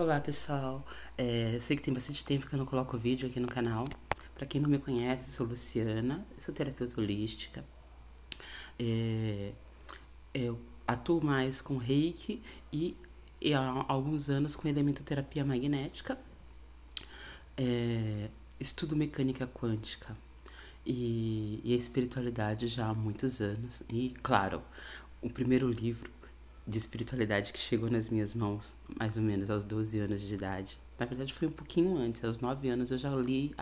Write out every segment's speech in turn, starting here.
Olá pessoal, eu sei que tem bastante tempo que eu não coloco vídeo aqui no canal. Pra quem não me conhece, sou Luciana, sou terapeuta holística. É, eu atuo mais com Reiki e há alguns anos com elementoterapia magnética. Estudo mecânica quântica e a espiritualidade já há muitos anos. E claro, o primeiro livro de espiritualidade que chegou nas minhas mãos, mais ou menos aos 12 anos de idade. Na verdade, foi um pouquinho antes, aos 9 anos eu já li,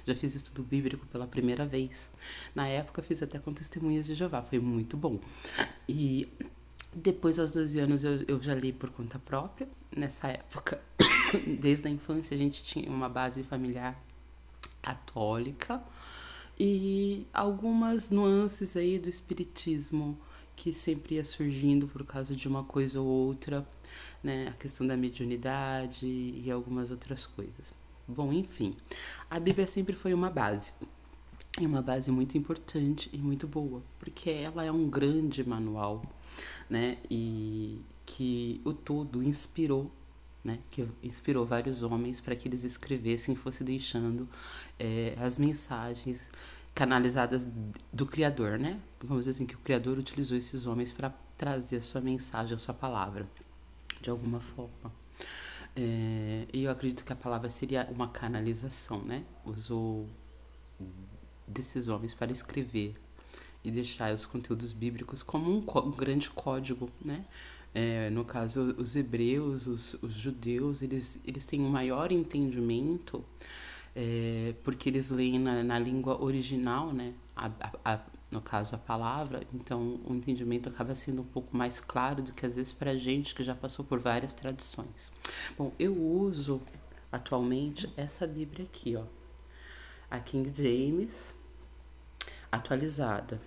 já fiz estudo bíblico pela primeira vez. Na época, fiz até com Testemunhas de Jeová, foi muito bom. E depois, aos 12 anos, eu já li por conta própria. Nessa época, desde a infância, a gente tinha uma base familiar católica e algumas nuances aí do espiritismo que sempre ia surgindo por causa de uma coisa ou outra, né? A questão da mediunidade e algumas outras coisas. Bom, enfim, a Bíblia sempre foi uma base. E uma base muito importante e muito boa, porque ela é um grande manual, né? E que o todo inspirou, né, que inspirou vários homens para que eles escrevessem e fossem deixando as mensagens canalizadas do Criador, né? Vamos dizer assim, que o Criador utilizou esses homens para trazer a sua mensagem, a sua palavra, de alguma forma. E eu acredito que a palavra seria uma canalização, né? Usou desses homens para escrever e deixar os conteúdos bíblicos como um grande código, né? No caso, os hebreus, os judeus, eles têm um maior entendimento porque eles leem na língua original, né? No caso, a palavra. Então, o entendimento acaba sendo um pouco mais claro do que às vezes pra gente que já passou por várias traduções. Bom, eu uso atualmente essa Bíblia aqui, ó. A King James atualizada.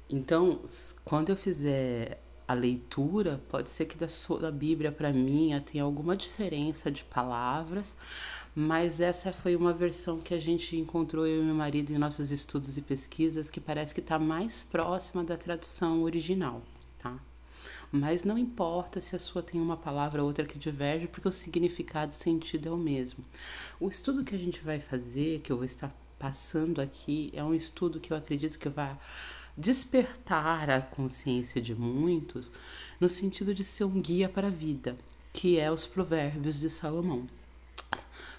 Então, quando eu fizer a leitura, pode ser que da Bíblia para mim tenha alguma diferença de palavras, mas essa foi uma versão que a gente encontrou, eu e meu marido, em nossos estudos e pesquisas, que parece que está mais próxima da tradução original, tá? Mas não importa se a sua tem uma palavra ou outra que diverge, porque o significado e o sentido é o mesmo. O estudo que a gente vai fazer, que eu vou estar passando aqui, é um estudo que eu acredito que vai despertar a consciência de muitos no sentido de ser um guia para a vida, que é os Provérbios de Salomão.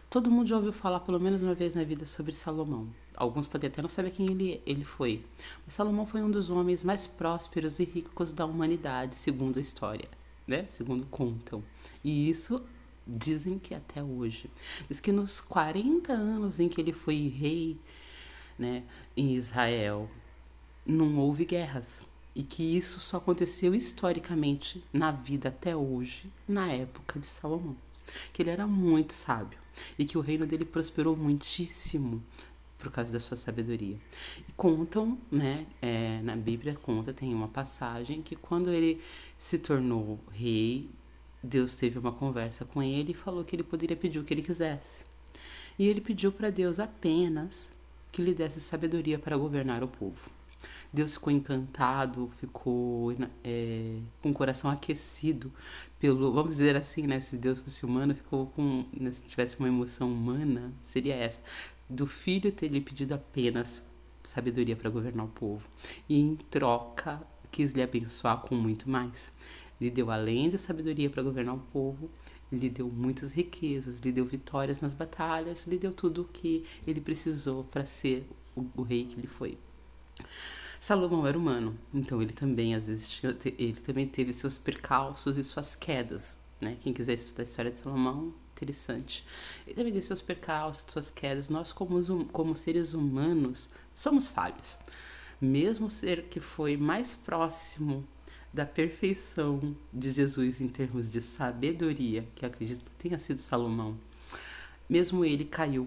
Todo mundo já ouviu falar pelo menos uma vez na vida sobre Salomão. Alguns podem até não saber quem ele foi. Mas Salomão foi um dos homens mais prósperos e ricos da humanidade, segundo a história, né? Segundo contam. E isso dizem que até hoje. Diz que nos 40 anos em que ele foi rei, né, em Israel, não houve guerras. E que isso só aconteceu historicamente na vida até hoje, na época de Salomão. Que ele era muito sábio e que o reino dele prosperou muitíssimo por causa da sua sabedoria. E contam, né, na Bíblia conta, tem uma passagem que quando ele se tornou rei, Deus teve uma conversa com ele e falou que ele poderia pedir o que ele quisesse. E ele pediu para Deus apenas que lhe desse sabedoria para governar o povo. Deus ficou encantado, ficou com o coração aquecido pelo, vamos dizer assim, né? Se Deus fosse humano, ficou com, né, se tivesse uma emoção humana, seria essa, do filho ter lhe pedido apenas sabedoria para governar o povo. E em troca, quis lhe abençoar com muito mais. Lhe deu além da sabedoria para governar o povo, lhe deu muitas riquezas, lhe deu vitórias nas batalhas, lhe deu tudo o que ele precisou para ser o rei que ele foi. Salomão era humano, então ele também às vezes ele também teve seus percalços e suas quedas, né? Quem quiser estudar a história de Salomão, interessante. Ele também teve seus percalços, suas quedas. Nós como seres humanos somos falhos. Mesmo o ser que foi mais próximo da perfeição de Jesus em termos de sabedoria, que eu acredito que tenha sido Salomão, mesmo ele caiu,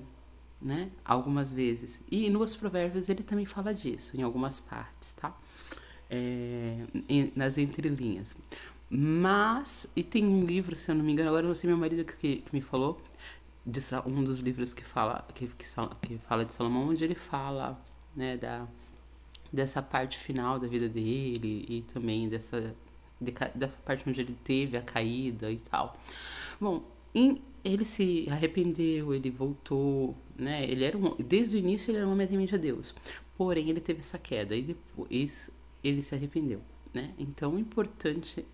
né? Algumas vezes. E nos Provérbios ele também fala disso, em algumas partes, tá? Nas entrelinhas. Mas, e tem um livro, se eu não me engano, agora você, meu marido, que me falou, um dos livros que fala de Salomão, onde ele fala, né, dessa parte final da vida dele e também dessa parte onde ele teve a caída e tal. Bom, Ele se arrependeu, ele voltou, né? Desde o início ele era um homem temente a Deus. Porém, ele teve essa queda e depois ele se arrependeu, né? Então, o importante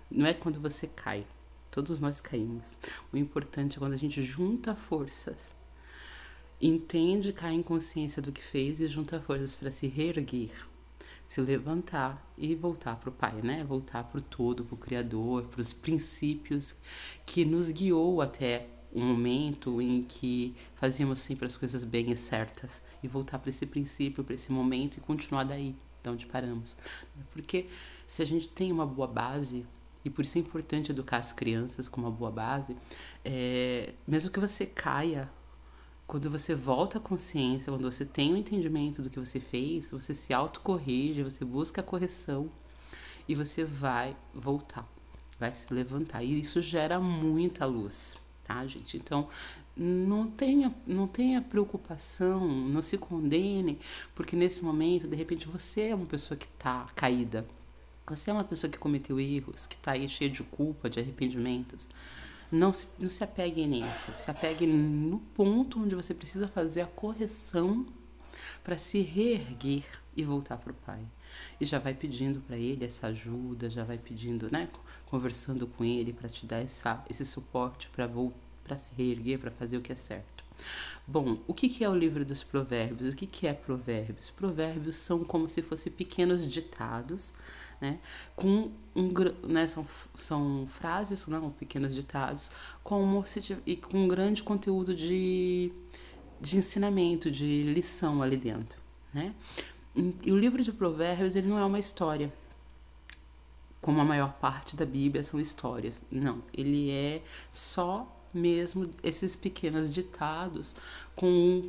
não é quando você cai. Todos nós caímos. O importante é quando a gente junta forças, entende, cai em consciência do que fez e junta forças para se reerguer, se levantar e voltar para o Pai, né? Voltar para o todo, para o Criador, para os princípios que nos guiou até um momento em que fazíamos sempre as coisas bem e certas, e voltar para esse princípio, para esse momento e continuar daí, de onde paramos. Porque se a gente tem uma boa base, e por isso é importante educar as crianças com uma boa base, mesmo que você caia, quando você volta à consciência, quando você tem o entendimento do que você fez, você se autocorrige, você busca a correção e você vai voltar, vai se levantar. E isso gera muita luz, tá, gente? Então, não tenha preocupação, não se condene, porque nesse momento, de repente, você é uma pessoa que tá caída. Você é uma pessoa que cometeu erros, que tá aí cheia de culpa, de arrependimentos. Não se apegue nisso, se apegue no ponto onde você precisa fazer a correção para se reerguer e voltar para o Pai. E já vai pedindo para Ele essa ajuda, já vai pedindo, né, conversando com Ele para te dar esse suporte para se reerguer, para fazer o que é certo. Bom, o que é o livro dos Provérbios? O que é Provérbios? Provérbios são como se fossem pequenos ditados, né? Né, são frases, não, pequenos ditados, e com um grande conteúdo de ensinamento, de lição ali dentro, né? E o livro de Provérbios, ele não é uma história, como a maior parte da Bíblia são histórias. Não, ele é só mesmo esses pequenos ditados com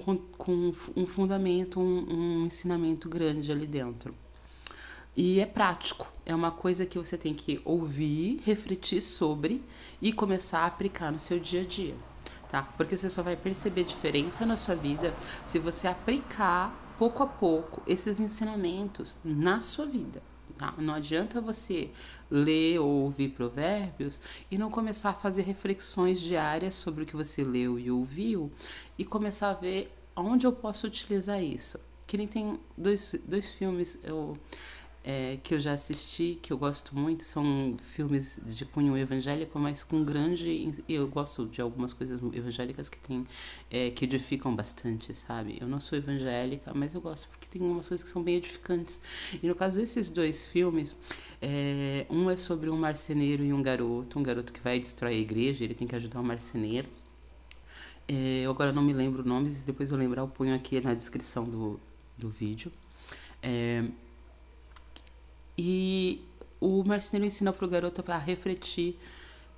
um fundamento, um ensinamento grande ali dentro. E é prático, é uma coisa que você tem que ouvir, refletir sobre e começar a aplicar no seu dia a dia, tá? Porque você só vai perceber diferença na sua vida se você aplicar pouco a pouco esses ensinamentos na sua vida, tá? Não adianta você ler ou ouvir provérbios e não começar a fazer reflexões diárias sobre o que você leu e ouviu e começar a ver onde eu posso utilizar isso. Que nem tem dois filmes que eu já assisti, que eu gosto muito, são filmes de cunho evangélico, mas com grande... Eu gosto de algumas coisas evangélicas que edificam bastante, sabe? Eu não sou evangélica, mas eu gosto porque tem algumas coisas que são bem edificantes. E no caso desses dois filmes, um é sobre um marceneiro e um garoto que vai destrói a igreja, ele tem que ajudar o marceneiro. Eu agora não me lembro o nome, se depois eu lembrar eu ponho aqui na descrição do vídeo. E o marceneiro ensina pro garoto a refletir,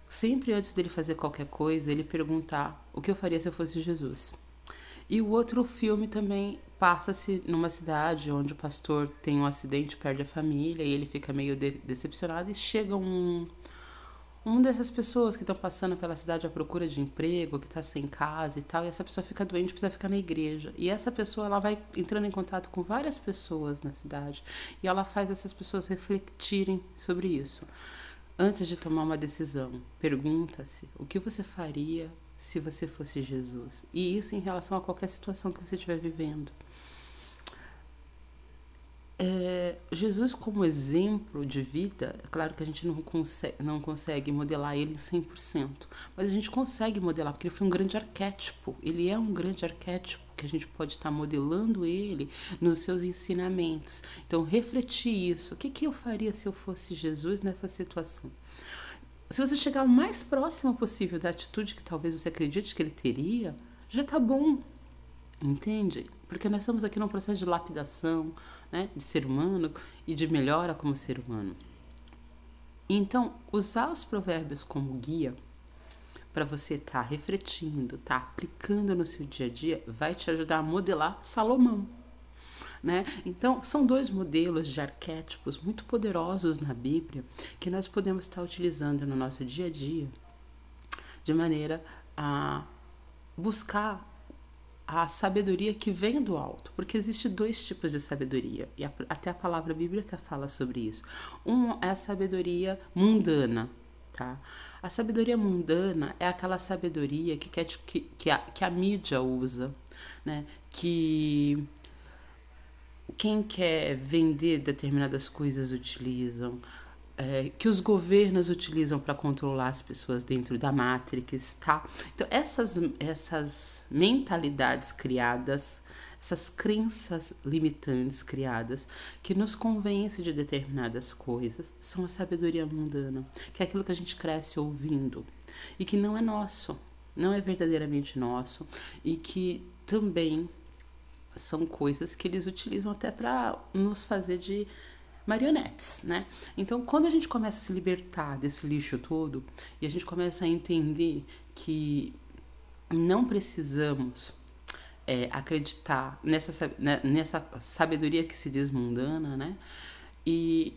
sempre antes dele fazer qualquer coisa, ele perguntar o que eu faria se eu fosse Jesus. E o outro filme também passa-se numa cidade onde o pastor tem um acidente, perde a família e ele fica meio decepcionado e chega uma dessas pessoas que estão passando pela cidade à procura de emprego, que está sem casa e tal, e essa pessoa fica doente, precisa ficar na igreja. E essa pessoa, ela vai entrando em contato com várias pessoas na cidade e ela faz essas pessoas refletirem sobre isso. Antes de tomar uma decisão, pergunta-se o que você faria se você fosse Jesus. E isso em relação a qualquer situação que você estiver vivendo. Jesus como exemplo de vida, é claro que a gente não consegue modelar ele em 100%, mas a gente consegue modelar, porque ele foi um grande arquétipo, ele é um grande arquétipo, que a gente pode estar modelando ele nos seus ensinamentos. Então, refletir isso, o que eu faria se eu fosse Jesus nessa situação? Se você chegar o mais próximo possível da atitude que talvez você acredite que ele teria, já tá bom, entende? Porque nós estamos aqui num processo de lapidação, né, de ser humano e de melhora como ser humano. Então, usar os provérbios como guia para você estar refletindo, estar aplicando no seu dia a dia, vai te ajudar a modelar Salomão, né? Então, são dois modelos de arquétipos muito poderosos na Bíblia que nós podemos estar utilizando no nosso dia a dia de maneira a buscar a sabedoria que vem do alto, porque existe dois tipos de sabedoria, e até a palavra bíblica fala sobre isso. Um é a sabedoria mundana, tá? A sabedoria mundana é aquela sabedoria que a mídia usa, né? Que quem quer vender determinadas coisas utilizam, que os governos utilizam para controlar as pessoas dentro da Matrix, tá? Então, essas mentalidades criadas, essas crenças limitantes criadas, que nos convencem de determinadas coisas, são a sabedoria mundana, que é aquilo que a gente cresce ouvindo e que não é nosso, não é verdadeiramente nosso, e que também são coisas que eles utilizam até para nos fazer de marionetes, né? Então, quando a gente começa a se libertar desse lixo todo e a gente começa a entender que não precisamos acreditar nessa sabedoria que se diz mundana, né? E,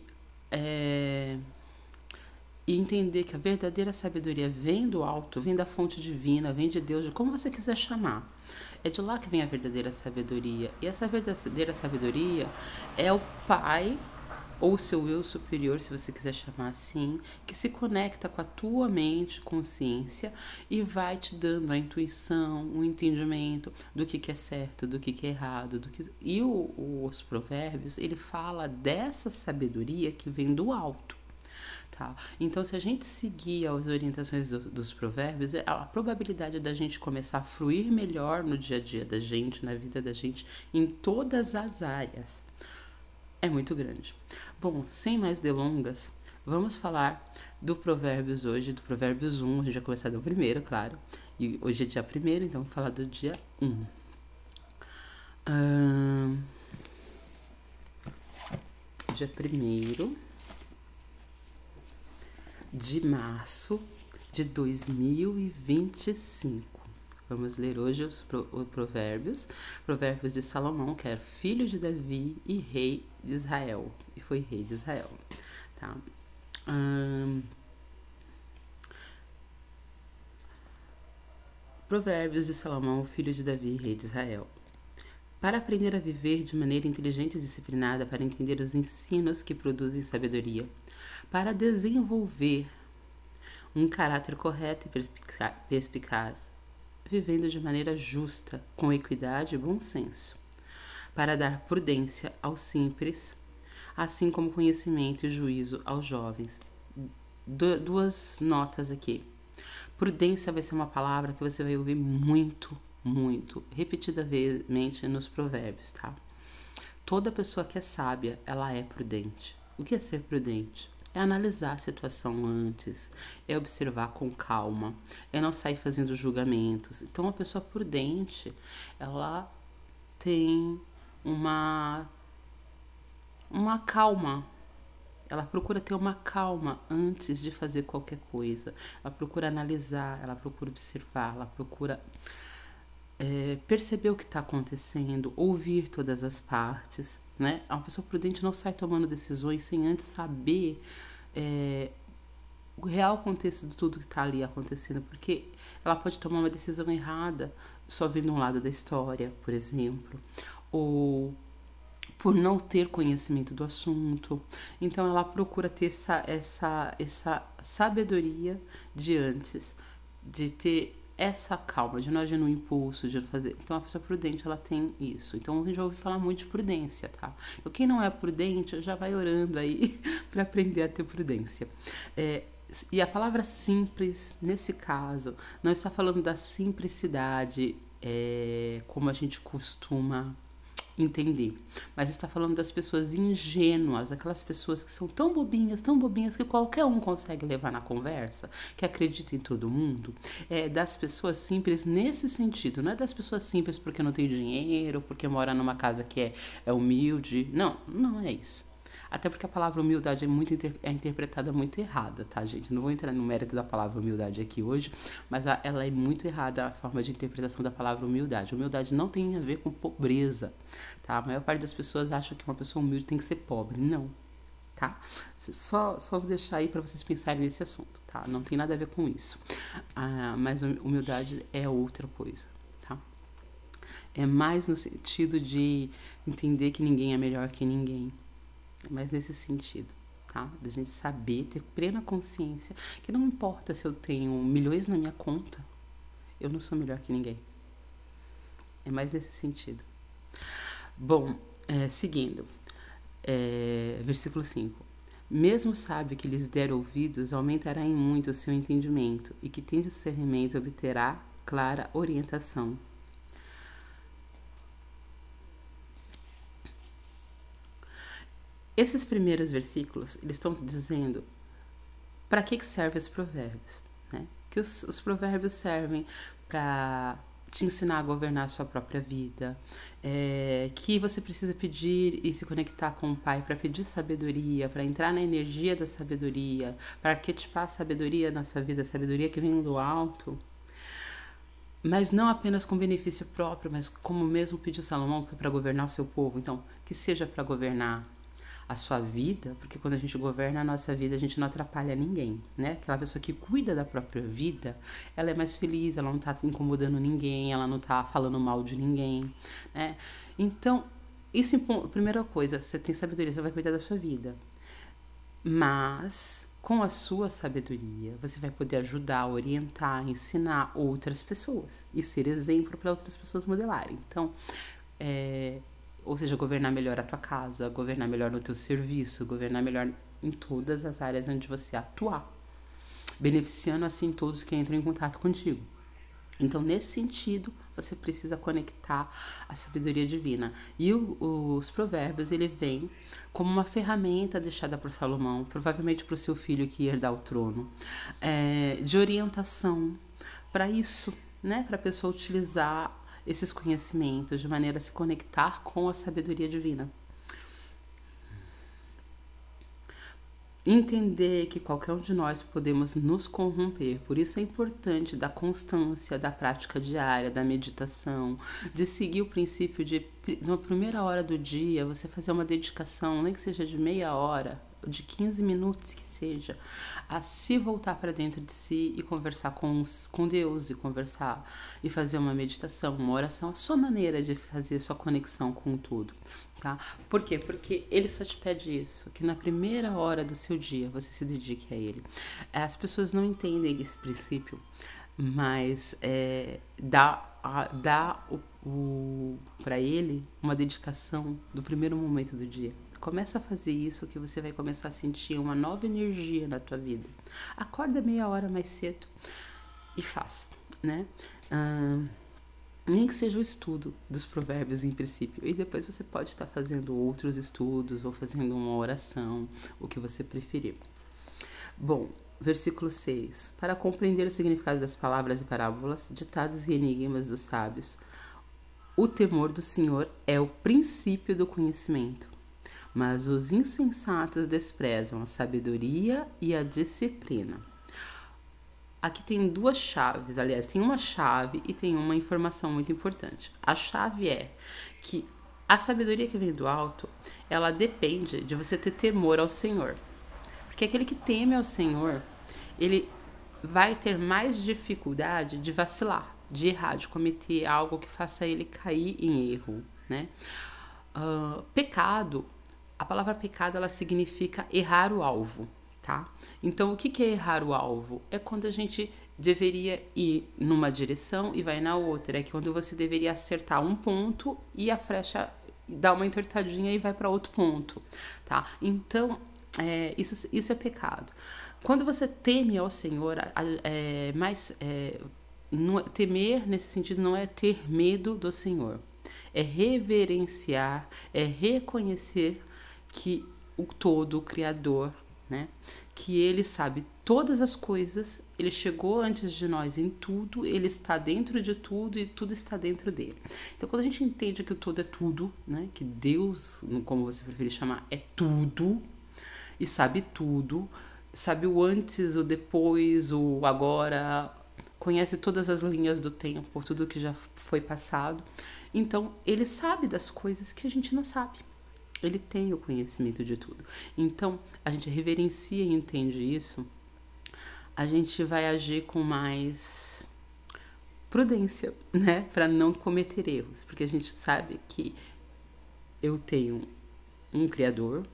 e entender que a verdadeira sabedoria vem do alto, vem da fonte divina, vem de Deus, de como você quiser chamar. É de lá que vem a verdadeira sabedoria. E essa verdadeira sabedoria é o Pai, ou o seu eu superior, se você quiser chamar assim, que se conecta com a tua mente, consciência, e vai te dando a intuição, o entendimento do que é certo, do que é errado. E os provérbios, ele fala dessa sabedoria que vem do alto. Tá? Então, se a gente seguir as orientações dos provérbios, a probabilidade da gente começar a fluir melhor no dia a dia da gente, na vida da gente, em todas as áreas, é muito grande. Bom, sem mais delongas, vamos falar do Provérbios hoje, do Provérbios 1. A gente vai começar do primeiro, claro. E hoje é dia 1º, então vamos falar do dia 1. Dia 1º de março de 2025. Vamos ler hoje os provérbios de Salomão, que era filho de Davi e rei de Israel. E foi rei de Israel, tá? Provérbios de Salomão, filho de Davi e rei de Israel. Para aprender a viver de maneira inteligente e disciplinada, para entender os ensinos que produzem sabedoria, para desenvolver um caráter correto e perspicaz, vivendo de maneira justa, com equidade e bom senso, para dar prudência aos simples, assim como conhecimento e juízo aos jovens. Duas notas aqui. Prudência vai ser uma palavra que você vai ouvir muito, repetidamente nos provérbios, tá? Toda pessoa que é sábia, ela é prudente. O que é ser prudente? É analisar a situação antes, é observar com calma, é não sair fazendo julgamentos. Então, uma pessoa prudente, ela tem uma calma. Ela procura ter uma calma antes de fazer qualquer coisa. Ela procura analisar, ela procura observar, ela procura perceber o que está acontecendo, ouvir todas as partes, né? Uma pessoa prudente não sai tomando decisões sem antes saber o real contexto de tudo que está ali acontecendo, porque ela pode tomar uma decisão errada só vendo um lado da história, por exemplo, ou por não ter conhecimento do assunto. Então ela procura ter essa sabedoria de antes, de ter essa calma, de não agir no impulso, de não fazer. Então a pessoa prudente, ela tem isso. Então a gente já ouve falar muito de prudência, tá? Então quem não é prudente, já vai orando aí para aprender a ter prudência. E a palavra simples, nesse caso, não está falando da simplicidade como a gente costuma entender, mas está falando das pessoas ingênuas, aquelas pessoas que são tão bobinhas que qualquer um consegue levar na conversa, que acredita em todo mundo. Das pessoas simples nesse sentido, não é das pessoas simples porque não tem dinheiro, porque mora numa casa que é humilde, não é isso. Até porque a palavra humildade é interpretada muito errada, tá, gente? Não vou entrar no mérito da palavra humildade aqui hoje, mas ela é muito errada, a forma de interpretação da palavra humildade. Humildade não tem a ver com pobreza, tá? A maior parte das pessoas acha que uma pessoa humilde tem que ser pobre. Não, tá? Só vou deixar aí para vocês pensarem nesse assunto, tá? Não tem nada a ver com isso. Mas humildade é outra coisa, tá? É mais no sentido de entender que ninguém é melhor que ninguém. Mas nesse sentido, tá? Da gente saber, ter plena consciência que não importa se eu tenho milhões na minha conta, eu não sou melhor que ninguém. É mais nesse sentido. Bom, seguindo, versículo 5. Mesmo sábio que lhes der ouvidos, aumentará em muito o seu entendimento, e que tem discernimento obterá clara orientação. Esses primeiros versículos, eles estão dizendo para que servem os provérbios, né? Que os provérbios servem para te ensinar a governar a sua própria vida, que você precisa pedir e se conectar com o Pai para pedir sabedoria, para entrar na energia da sabedoria, para arquetipar a sabedoria na sua vida, a sabedoria que vem do alto, mas não apenas com benefício próprio, mas como mesmo pediu Salomão, que foi para governar o seu povo. Então, que seja para governar a sua vida, porque quando a gente governa a nossa vida, a gente não atrapalha ninguém, né? Aquela pessoa que cuida da própria vida, ela é mais feliz, ela não tá incomodando ninguém, ela não tá falando mal de ninguém, né? Então, isso, primeira coisa, você tem sabedoria, você vai cuidar da sua vida. Mas, com a sua sabedoria, você vai poder ajudar, orientar, ensinar outras pessoas e ser exemplo para outras pessoas modelarem. Então, ou seja, governar melhor a tua casa, governar melhor no teu serviço, governar melhor em todas as áreas onde você atuar, beneficiando assim todos que entram em contato contigo. Então, nesse sentido, você precisa conectar a sabedoria divina. E os provérbios, ele vem como uma ferramenta deixada por Salomão, provavelmente para o seu filho que ia herdar o trono, de orientação para isso, né? Para a pessoa utilizar esses conhecimentos de maneira a se conectar com a sabedoria divina. Entender que qualquer um de nós podemos nos corromper, por isso é importante da constância, da prática diária, da meditação, de seguir o princípio de, na primeira hora do dia, você fazer uma dedicação, nem que seja de meia hora, de 15 minutos que seja, a se voltar para dentro de si e conversar com Deus, e conversar e fazer uma meditação, uma oração, a sua maneira de fazer sua conexão com tudo, tá? Por quê? Porque ele só te pede isso, que na primeira hora do seu dia você se dedique a ele. As pessoas não entendem esse princípio, mas dá para ele uma dedicação do primeiro momento do dia. Começa a fazer isso que você vai começar a sentir uma nova energia na tua vida. Acorda meia hora mais cedo e faz, né? Nem que seja o estudo dos provérbios em princípio. E depois você pode estar fazendo outros estudos ou fazendo uma oração, o que você preferir. Bom, versículo 6. Para compreender o significado das palavras e parábolas, ditados e enigmas dos sábios, o temor do Senhor é o princípio do conhecimento. Mas os insensatos desprezam a sabedoria e a disciplina. Aqui tem duas chaves, aliás, tem uma chave e tem uma informação muito importante. A chave é que a sabedoria que vem do alto, ela depende de você ter temor ao Senhor. Porque aquele que teme ao Senhor, ele vai ter mais dificuldade de vacilar, de errar, de cometer algo que faça ele cair em erro, né? Pecado, a palavra pecado, ela significa errar o alvo, tá? Então, o que é errar o alvo? É quando a gente deveria ir numa direção e vai na outra. É quando você deveria acertar um ponto e a flecha dá uma entortadinha e vai para outro ponto, tá? Então, isso é pecado. Quando você teme ao Senhor, temer nesse sentido não é ter medo do Senhor. É reverenciar, é reconhecer que o todo, o Criador, né? Que ele sabe todas as coisas, ele chegou antes de nós em tudo, ele está dentro de tudo e tudo está dentro dele. Então, quando a gente entende que o todo é tudo, né? Que Deus, como você preferir chamar, é tudo e sabe tudo, sabe o antes, o depois, o agora, conhece todas as linhas do tempo, tudo que já foi passado. Então, ele sabe das coisas que a gente não sabe. Ele tem o conhecimento de tudo. Então, a gente reverencia e entende isso, a gente vai agir com mais prudência, né? Para não cometer erros. Porque a gente sabe que eu tenho um Criador,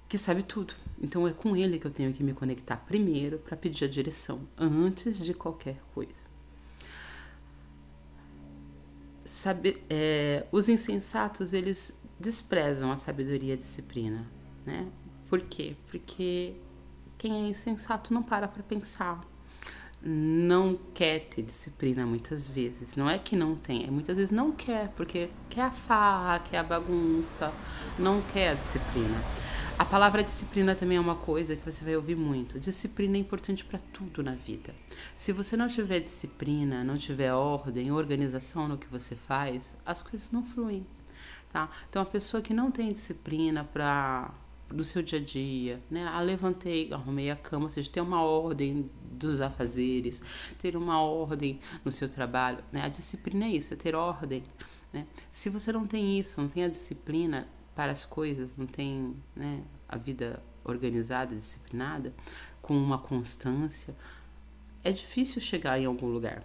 que sabe tudo. Então é com ele que eu tenho que me conectar primeiro para pedir a direção, antes de qualquer coisa. Os insensatos, eles desprezam a sabedoria e a disciplina, né? Por quê? Porque quem é insensato não para pensar, não quer ter disciplina muitas vezes. Não é que não tem, é muitas vezes não quer, porque quer a farra, quer a bagunça, não quer a disciplina. A palavra disciplina também é uma coisa que você vai ouvir muito. Disciplina é importante para tudo na vida. Se você não tiver disciplina, não tiver ordem, organização no que você faz, as coisas não fluem, tá? Então, a pessoa que não tem disciplina do seu dia a dia, né? Levantei, arrumei a cama, ou seja, ter uma ordem dos afazeres, ter uma ordem no seu trabalho, né? A disciplina é isso, é ter ordem, né? Se você não tem isso, não tem a disciplina para as coisas, não tem, né, a vida organizada, disciplinada, com uma constância, é difícil chegar em algum lugar.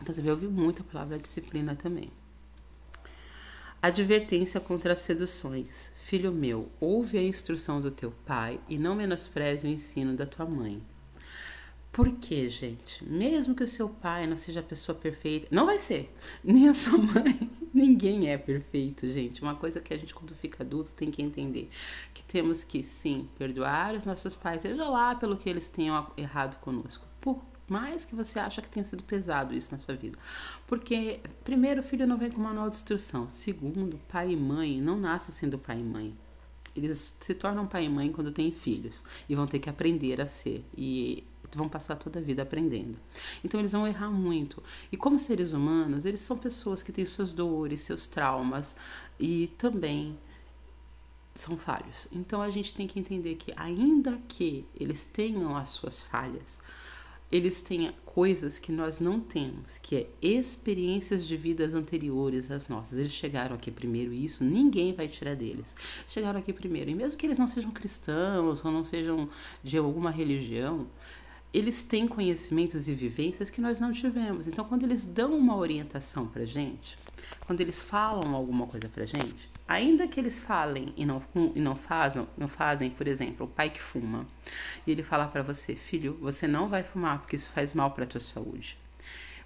Então você vai ouvir muito a palavra disciplina também. Advertência contra as seduções. Filho meu, ouve a instrução do teu pai e não menospreze o ensino da tua mãe. Por quê, gente? Mesmo que o seu pai não seja a pessoa perfeita, não vai ser, nem a sua mãe, ninguém é perfeito, gente. Uma coisa que a gente, quando fica adulto, tem que entender, que temos que, sim, perdoar os nossos pais, seja lá pelo que eles tenham errado conosco, por mais que você acha que tenha sido pesado isso na sua vida. Porque, primeiro, o filho não vem com manual de instrução. Segundo, pai e mãe não nascem sendo pai e mãe. Eles se tornam pai e mãe quando têm filhos e vão ter que aprender a ser. E vão passar toda a vida aprendendo. Então eles vão errar muito. E como seres humanos, eles são pessoas que têm suas dores, seus traumas e também são falhos. Então a gente tem que entender que, ainda que eles tenham as suas falhas, eles têm coisas que nós não temos, que é experiências de vidas anteriores às nossas. Eles chegaram aqui primeiro e isso ninguém vai tirar deles. Chegaram aqui primeiro, e mesmo que eles não sejam cristãos ou não sejam de alguma religião, eles têm conhecimentos e vivências que nós não tivemos. Então, quando eles dão uma orientação pra gente, quando eles falam alguma coisa pra gente, ainda que eles falem e não fazem, por exemplo, o pai que fuma, e ele fala pra você, filho, você não vai fumar porque isso faz mal pra tua saúde.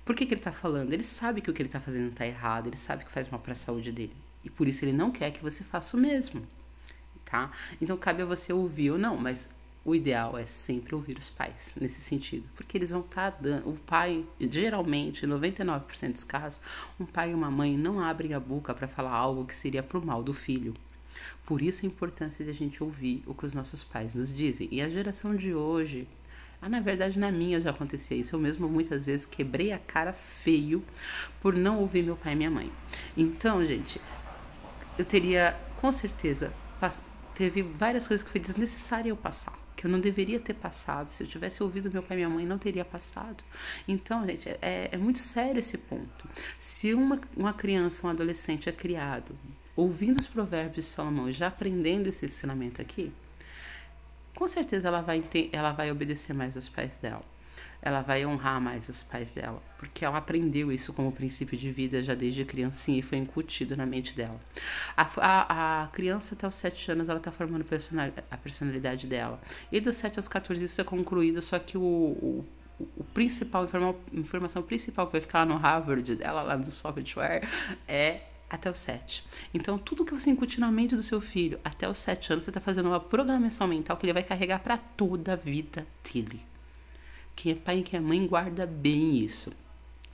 Por que ele tá falando? Ele sabe que o que ele tá fazendo tá errado, ele sabe que faz mal pra saúde dele. E por isso ele não quer que você faça o mesmo, tá? Então, cabe a você ouvir ou não, mas o ideal é sempre ouvir os pais, nesse sentido. Porque eles vão estar dando... O pai, geralmente, 99% dos casos, um pai e uma mãe não abrem a boca para falar algo que seria pro mal do filho. Por isso a importância de a gente ouvir o que os nossos pais nos dizem. E a geração de hoje... na verdade, na minha já acontecia isso. Eu mesmo, muitas vezes, quebrei a cara feio por não ouvir meu pai e minha mãe. Então, gente, eu teria, com certeza... Teve várias coisas que foi desnecessário eu passar, que eu não deveria ter passado. Se eu tivesse ouvido meu pai e minha mãe, não teria passado. Então, gente, é muito sério esse ponto. Se uma criança, um adolescente é criado ouvindo os provérbios de Salomão, já aprendendo esse ensinamento aqui, com certeza ela vai obedecer mais aos pais dela. Ela vai honrar mais os pais dela, porque ela aprendeu isso como princípio de vida já desde criancinha e foi incutido na mente dela. A criança até os 7 anos, ela tá formando a personalidade dela. E dos 7 aos 14 isso é concluído, só que o principal, a informação principal que vai ficar lá no Harvard dela, lá no software, é até os 7. Então, tudo que você incutir na mente do seu filho até os 7 anos, você tá fazendo uma programação mental que ele vai carregar para toda a vida dele. Quem é pai e quem é mãe guarda bem isso,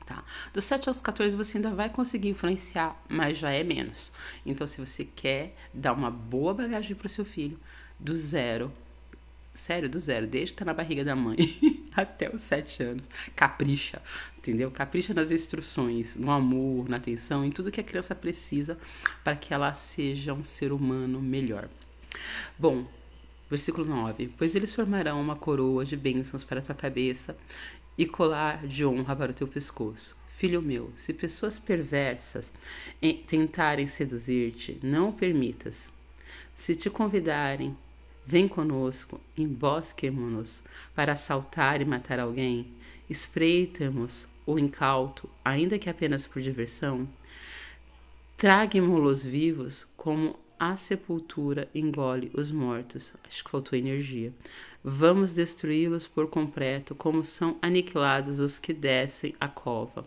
tá? Dos 7 aos 14 você ainda vai conseguir influenciar, mas já é menos. Então, se você quer dar uma boa bagagem pro seu filho, do zero, desde que tá na barriga da mãe até os 7 anos, capricha, entendeu? Capricha nas instruções, no amor, na atenção, em tudo que a criança precisa para que ela seja um ser humano melhor. Bom, versículo 9. Pois eles formarão uma coroa de bênçãos para a tua cabeça e colar de honra para o teu pescoço. Filho meu, se pessoas perversas tentarem seduzir-te, não o permitas. Se te convidarem, vem conosco, embosquemo-nos para assaltar e matar alguém, espreitemos o incauto, ainda que apenas por diversão, traguemo-los vivos como a sepultura engole os mortos. Acho que faltou energia. Vamos destruí-los por completo, como são aniquilados os que descem a cova.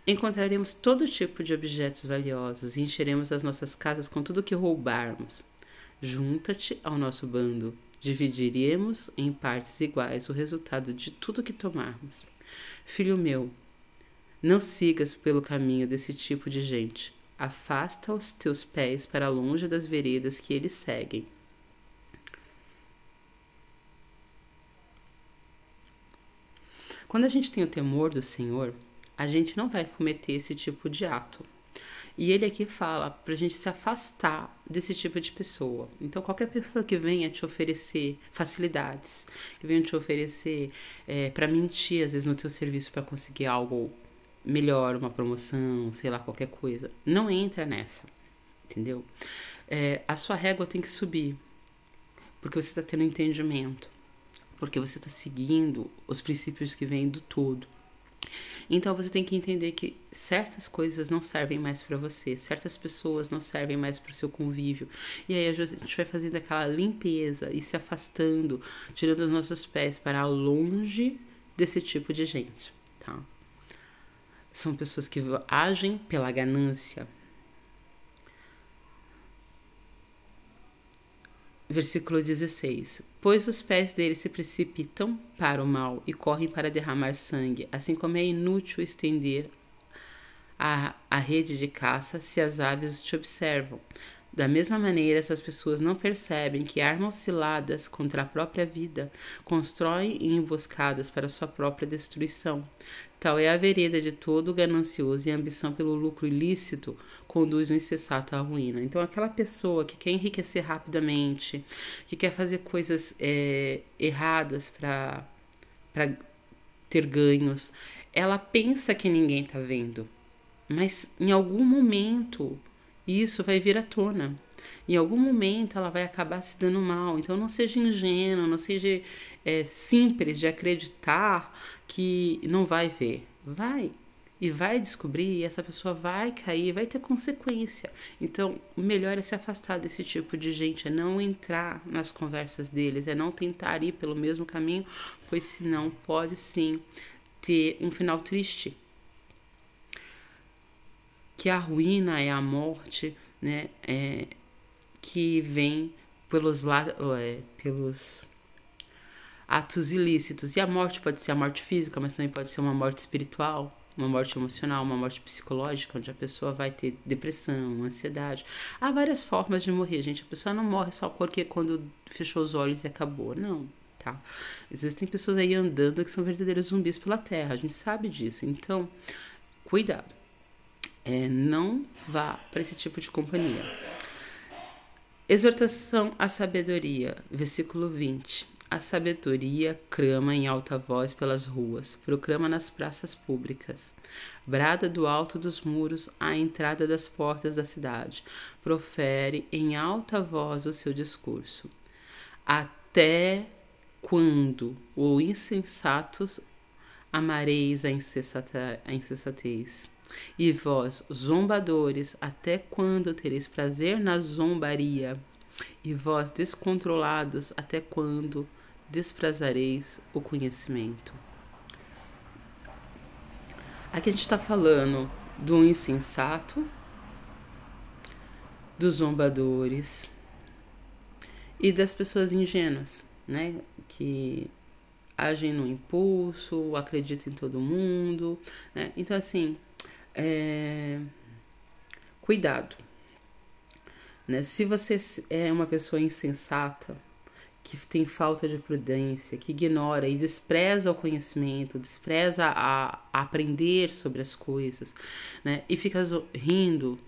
Encontraremos todo tipo de objetos valiosos e encheremos as nossas casas com tudo que roubarmos. Junta-te ao nosso bando. Dividiremos em partes iguais o resultado de tudo que tomarmos. Filho meu, não sigas pelo caminho desse tipo de gente. Afasta os teus pés para longe das veredas que eles seguem. Quando a gente tem o temor do Senhor, a gente não vai cometer esse tipo de ato. E ele aqui fala pra gente se afastar desse tipo de pessoa. Então, qualquer pessoa que venha te oferecer facilidades, que venha te oferecer para mentir, às vezes, no teu serviço para conseguir algo melhor, uma promoção, sei lá, qualquer coisa, não entra nessa, entendeu? A sua régua tem que subir, porque você está tendo entendimento, porque você está seguindo os princípios que vêm do todo. Então você tem que entender que certas coisas não servem mais para você, certas pessoas não servem mais para o seu convívio. E aí a gente vai fazendo aquela limpeza e se afastando, tirando os nossos pés para longe desse tipo de gente, tá? São pessoas que agem pela ganância. Versículo 16. Pois os pés deles se precipitam para o mal e correm para derramar sangue, assim como é inútil estender a rede de caça se as aves te observam. Da mesma maneira, essas pessoas não percebem que armas ciladas contra a própria vida constroem emboscadas para sua própria destruição. Tal é a vereda de todo ganancioso e a ambição pelo lucro ilícito conduz o insensato à ruína. Então, aquela pessoa que quer enriquecer rapidamente, que quer fazer coisas erradas para ter ganhos, ela pensa que ninguém está vendo, mas em algum momento isso vai vir à tona. Em algum momento ela vai acabar se dando mal. Então não seja ingênuo, não seja simples de acreditar que não vai ver. Vai. E vai descobrir, e essa pessoa vai cair, vai ter consequência. Então o melhor é se afastar desse tipo de gente, é não entrar nas conversas deles, é não tentar ir pelo mesmo caminho, pois senão pode sim ter um final triste. Que a ruína é a morte, né, que vem pelos atos ilícitos. E a morte pode ser a morte física, mas também pode ser uma morte espiritual, uma morte emocional, uma morte psicológica, onde a pessoa vai ter depressão, ansiedade. Há várias formas de morrer, gente. A pessoa não morre só porque quando fechou os olhos e acabou, não, tá? Existem pessoas aí andando que são verdadeiros zumbis pela terra, a gente sabe disso. Então, cuidado. Não vá para esse tipo de companhia. Exortação à sabedoria, versículo 20. A sabedoria clama em alta voz pelas ruas, proclama nas praças públicas, brada do alto dos muros à entrada das portas da cidade, profere em alta voz o seu discurso. Até quando, ô insensatos, amareis a insensatez? E vós, zombadores, até quando tereis prazer na zombaria? E vós, descontrolados, até quando desprezareis o conhecimento? Aqui a gente está falando do insensato, dos zombadores e das pessoas ingênuas, né? Que agem no impulso, acreditam em todo mundo, né? Então, assim, cuidado, né? Se você é uma pessoa insensata, que tem falta de prudência, que ignora e despreza o conhecimento, despreza a aprender sobre as coisas, né? E fica rindo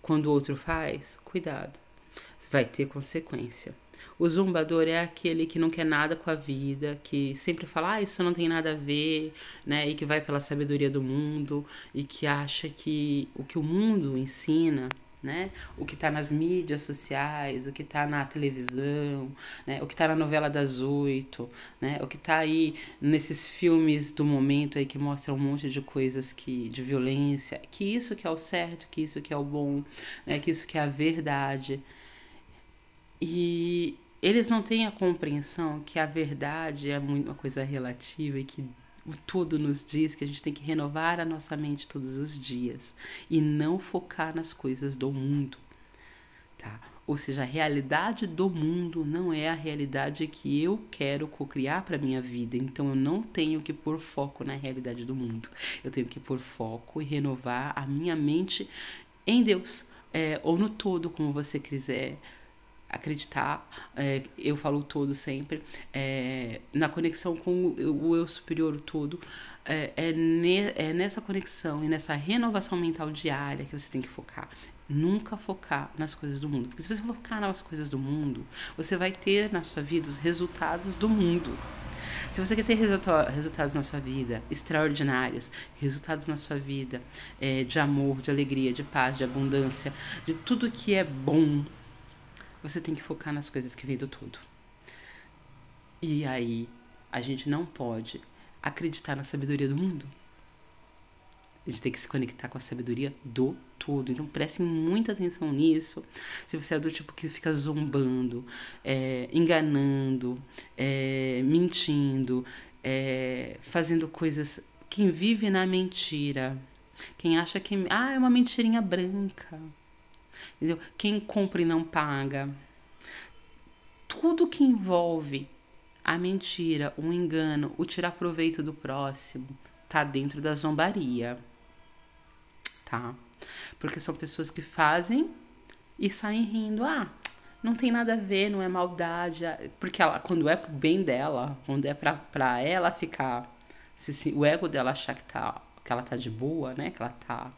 quando o outro faz, cuidado, vai ter consequência. O zombador é aquele que não quer nada com a vida, que sempre fala, isso não tem nada a ver, né? E que vai pela sabedoria do mundo e que acha que o que o mundo ensina né? O que está nas mídias sociais, o que está na televisão, né? O que está na novela das 8, né? O que está aí nesses filmes do momento aí que mostram um monte de coisas de violência, que isso que é o certo, que isso que é o bom, né? Que isso que é a verdade. E eles não têm a compreensão que a verdade é muito uma coisa relativa e que o todo nos diz que a gente tem que renovar a nossa mente todos os dias e não focar nas coisas do mundo, tá? Ou seja, a realidade do mundo não é a realidade que eu quero cocriar para minha vida. Então eu não tenho que pôr foco na realidade do mundo. Eu tenho que pôr foco e renovar a minha mente em Deus, ou no todo, como você quiser acreditar, eu falo todo sempre, na conexão com o eu superior, o todo, é nessa conexão e nessa renovação mental diária que você tem que focar. Nunca focar nas coisas do mundo, porque se você focar nas coisas do mundo, você vai ter na sua vida os resultados do mundo. Se você quer ter resultados na sua vida extraordinários, resultados na sua vida de amor, de alegria, de paz, de abundância, de tudo que é bom, você tem que focar nas coisas que vêm do todo. E aí, a gente não pode acreditar na sabedoria do mundo. A gente tem que se conectar com a sabedoria do todo. Então, prestem muita atenção nisso. Se você é do tipo que fica zombando, enganando, mentindo, fazendo coisas... Quem vive na mentira, quem acha que... é uma mentirinha branca. Entendeu? Quem compra e não paga. Tudo que envolve a mentira, o engano, o tirar proveito do próximo, tá dentro da zombaria, tá? Porque são pessoas que fazem e saem rindo. Não tem nada a ver, não é maldade. Porque ela, quando é pro bem dela, quando é pra ela ficar... o ego dela achar que ela tá de boa, né? Que ela tá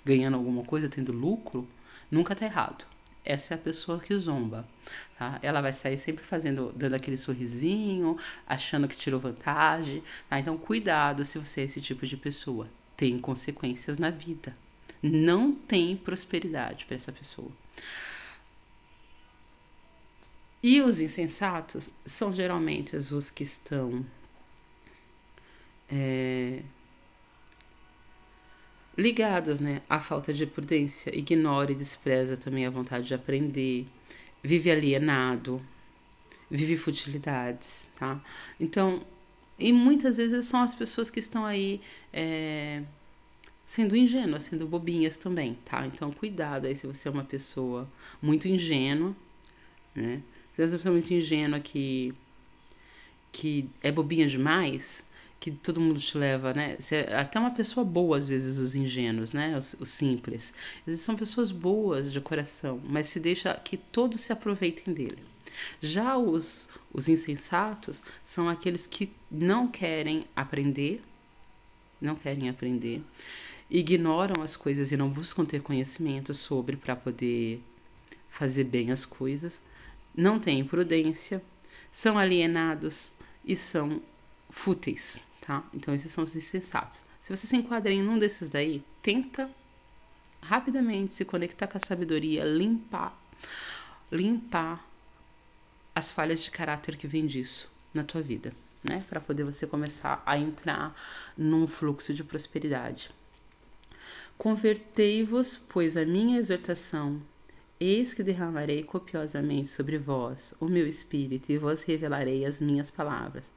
ganhando alguma coisa, tendo lucro... Nunca tá errado. Essa é a pessoa que zomba, tá? Ela vai sair sempre dando aquele sorrisinho, achando que tirou vantagem, tá? Então, cuidado se você é esse tipo de pessoa. Tem consequências na vida. Não tem prosperidade para essa pessoa. E os insensatos são geralmente os que estão... ligados, né, à falta de prudência, ignora e despreza também a vontade de aprender, vive alienado, vive futilidades, tá? Então, e muitas vezes são as pessoas que estão aí sendo ingênuas, sendo bobinhas também, tá? Então, cuidado aí se você é uma pessoa muito ingênua, né? Se você é uma pessoa muito ingênua que é bobinha demais... que todo mundo te leva, né? Até uma pessoa boa, às vezes, os ingênuos, né? Os simples. Eles são pessoas boas de coração, mas se deixa que todos se aproveitem dele. Já os insensatos são aqueles que não querem aprender, ignoram as coisas e não buscam ter conhecimento sobre para poder fazer bem as coisas, não têm prudência, são alienados e são fúteis, tá? Então esses são os insensatos. Se você se enquadra em um desses daí, tenta rapidamente se conectar com a sabedoria, limpar as falhas de caráter que vem disso na tua vida, né? Para poder você começar a entrar num fluxo de prosperidade. Convertei-vos, pois, a minha exortação, eis que derramarei copiosamente sobre vós o meu espírito e vos revelarei as minhas palavras.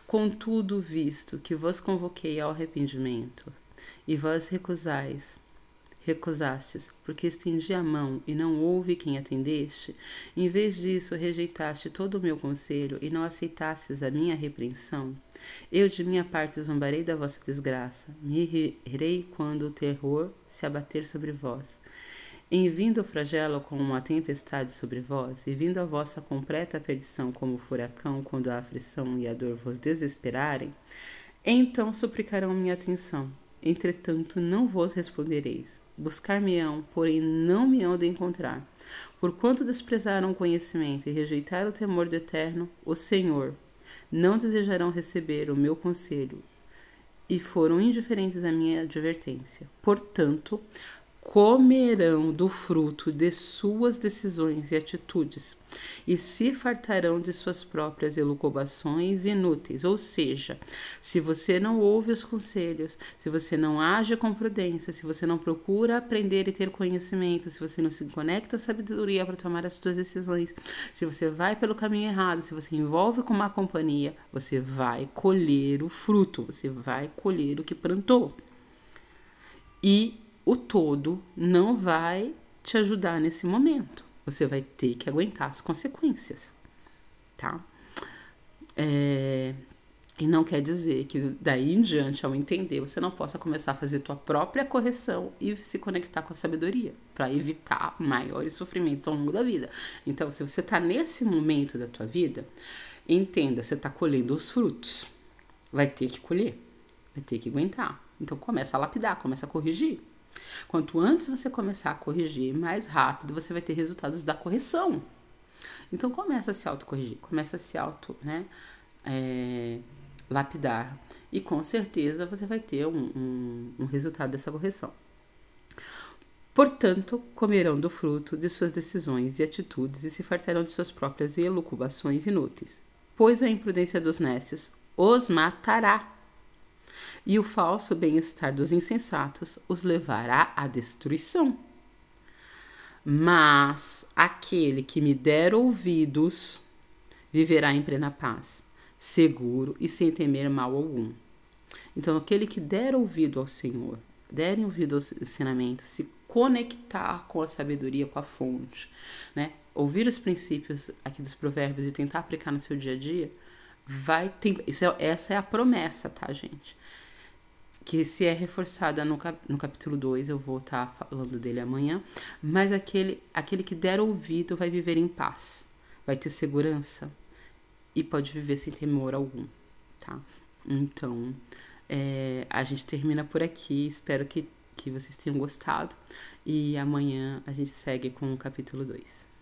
Contudo, visto que vos convoquei ao arrependimento, e vós recusastes, porque estendi a mão e não houve quem atendeste, em vez disso rejeitaste todo o meu conselho e não aceitastes a minha repreensão, eu de minha parte zombarei da vossa desgraça, me rirei quando o terror se abater sobre vós. Em vindo o flagelo como uma tempestade sobre vós, e vindo a vossa completa perdição como furacão, quando a aflição e a dor vos desesperarem, então suplicarão minha atenção. Entretanto, não vos respondereis. Buscar-me-ão, porém não me hão de encontrar. Porquanto desprezaram o conhecimento e rejeitaram o temor do Eterno, o Senhor, não desejarão receber o meu conselho, e foram indiferentes à minha advertência. Portanto, comerão do fruto de suas decisões e atitudes, e se fartarão de suas próprias elucubrações inúteis. Ou seja, se você não ouve os conselhos, se você não age com prudência, se você não procura aprender e ter conhecimento, se você não se conecta à sabedoria para tomar as suas decisões, se você vai pelo caminho errado, se você envolve com má companhia, você vai colher o fruto, você vai colher o que plantou. E o todo não vai te ajudar nesse momento. Você vai ter que aguentar as consequências, tá? E não quer dizer que daí em diante, ao entender, você não possa começar a fazer tua própria correção e se conectar com a sabedoria, para evitar maiores sofrimentos ao longo da vida. Então, se você tá nesse momento da tua vida, entenda, você tá colhendo os frutos. Vai ter que colher, vai ter que aguentar. Então, começa a lapidar, começa a corrigir. Quanto antes você começar a corrigir, mais rápido você vai ter resultados da correção. Então começa a se autocorrigir, começa a se lapidar. E com certeza você vai ter um resultado dessa correção. Portanto, comerão do fruto de suas decisões e atitudes e se fartarão de suas próprias elucubrações inúteis. Pois a imprudência dos nécios os matará. E o falso bem-estar dos insensatos os levará à destruição. Mas aquele que me der ouvidos viverá em plena paz, seguro e sem temer mal algum. Então, aquele que der ouvido ao Senhor, derem ouvido aos ensinamentos, se conectar com a sabedoria, com a fonte, né? Ouvir os princípios aqui dos provérbios e tentar aplicar no seu dia a dia, essa é a promessa, tá, gente? Que se é reforçada no capítulo 2, eu vou estar falando dele amanhã, mas aquele que der ouvido vai viver em paz, vai ter segurança e pode viver sem temor algum, tá? Então, a gente termina por aqui, espero que vocês tenham gostado e amanhã a gente segue com o capítulo 2.